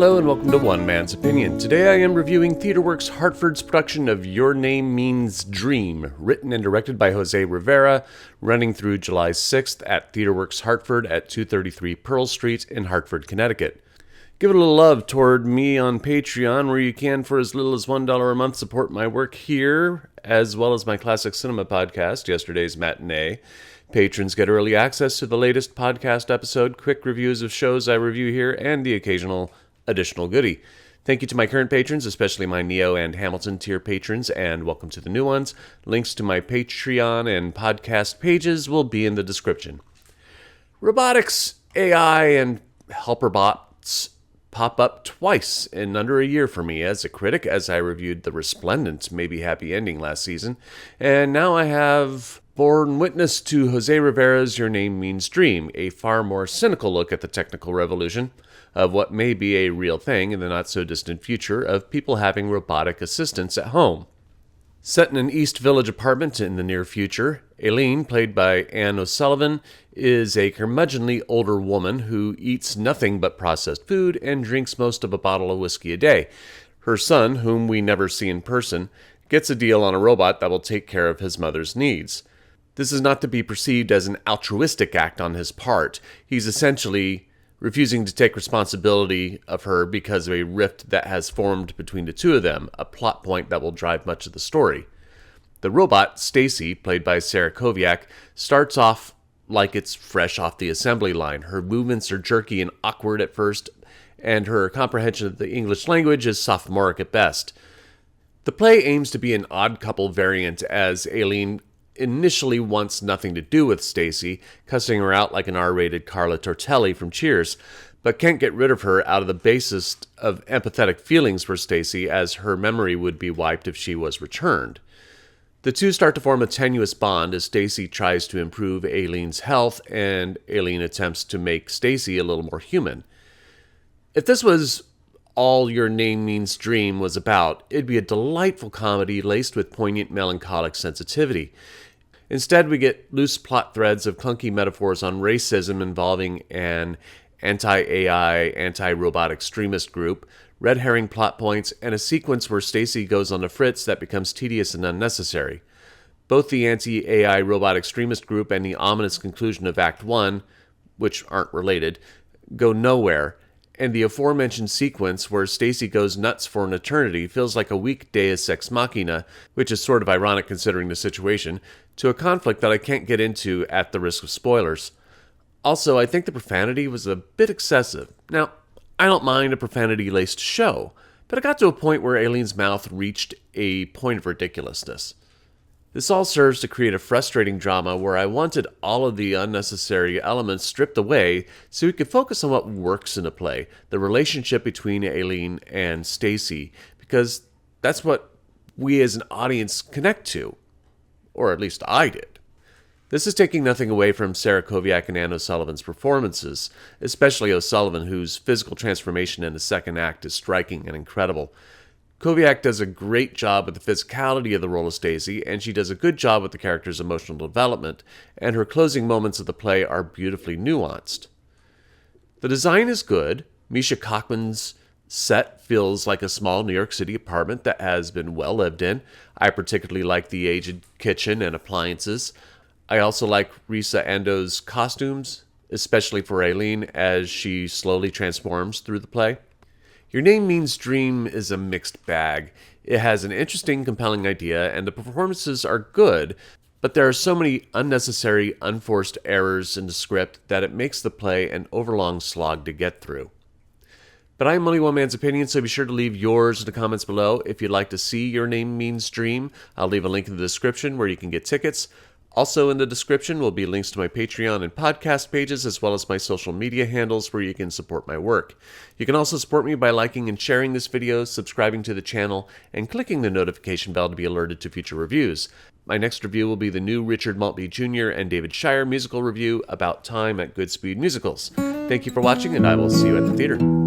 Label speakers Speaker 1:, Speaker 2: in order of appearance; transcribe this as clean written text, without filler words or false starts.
Speaker 1: Hello and welcome to One Man's Opinion. Today I am reviewing TheaterWorks Hartford's production of Your Name Means Dream, written and directed by Rivera, running through July 6th at TheaterWorks Hartford at 233 Pearl Street in Hartford, Connecticut. Give it a little love toward me on Patreon, where you can, for as little as $1 a month, support my work here, as well as my classic cinema podcast, Yesterday's Matinee. Patrons get early access to the latest podcast episode, quick reviews of shows I review here, and the occasional additional goodie. Thank you to my current patrons, especially my Neo and Hamilton tier patrons, and welcome to the new ones. Links to my Patreon and podcast pages will be in the description. Robotics, AI, and helper bots pop up twice in under a year for me as a critic, as I reviewed the resplendent Maybe Happy Ending last season, and now I have borne witness to Jose Rivera's Your Name Means Dream, a far more cynical look at the technical revolution of what may be a real thing in the not-so-distant future of people having robotic assistants at home. Set in an East Village apartment in the near future, Aislin, played by Anne O'Sullivan, is a curmudgeonly older woman who eats nothing but processed food and drinks most of a bottle of whiskey a day. Her son, whom we never see in person, gets a deal on a robot that will take care of his mother's needs. This is not to be perceived as an altruistic act on his part. He's essentially refusing to take responsibility of her because of a rift that has formed between the two of them, a plot point that will drive much of the story. The robot, Stacy, played by Sara Koviak, starts off like it's fresh off the assembly line. Her movements are jerky and awkward at first, and her comprehension of the English language is sophomoric at best. The play aims to be an odd couple variant, as Aislin initially wants nothing to do with Stacy, cussing her out like an R-rated Carla Tortelli from Cheers, but can't get rid of her out of the basest of empathetic feelings for Stacy, as her memory would be wiped if she was returned. The two start to form a tenuous bond as Stacy tries to improve Aislin's health, and Aislin attempts to make Stacy a little more human. If this was all Your Name Means Dream was about, it'd be a delightful comedy laced with poignant melancholic sensitivity. Instead, we get loose plot threads of clunky metaphors on racism involving an anti-AI, anti-robot extremist group, red herring plot points, and a sequence where Stacy goes on the fritz that becomes tedious and unnecessary. Both the anti-AI robot extremist group and the ominous conclusion of Act 1, which aren't related, go nowhere, and the aforementioned sequence where Stacy goes nuts for an eternity feels like a weak deus ex machina, which is sort of ironic considering the situation, to a conflict that I can't get into at the risk of spoilers. Also, I think the profanity was a bit excessive. Now, I don't mind a profanity-laced show, but it got to a point where Aislin's mouth reached a point of ridiculousness. This all serves to create a frustrating drama where I wanted all of the unnecessary elements stripped away so we could focus on what works in a play, the relationship between Aislin and Stacy, because that's what we as an audience connect to, or at least I did. This is taking nothing away from Sara Koviak and Anne O'Sullivan's performances, especially O'Sullivan, whose physical transformation in the second act is striking and incredible. Koviak does a great job with the physicality of the role of Stacy, and she does a good job with the character's emotional development, and her closing moments of the play are beautifully nuanced. The design is good. Misha Kachman's set feels like a small New York City apartment that has been well lived in. I particularly like the aged kitchen and appliances. I also like Rissa Ando's costumes, especially for Aislin as she slowly transforms through the play. Your Name Means Dream is a mixed bag. It has an interesting, compelling idea, and the performances are good, but there are so many unnecessary, unforced errors in the script that it makes the play an overlong slog to get through. But I'm only one man's opinion, so be sure to leave yours in the comments below. If you'd like to see Your Name Means Dream, I'll leave a link in the description where you can get tickets. Also in the description will be links to my Patreon and podcast pages, as well as my social media handles where you can support my work. You can also support me by liking and sharing this video, subscribing to the channel, and clicking the notification bell to be alerted to future reviews. My next review will be the new Richard Maltby Jr. and David Shire musical review, About Time at Goodspeed Musicals. Thank you for watching, and I will see you at the theater.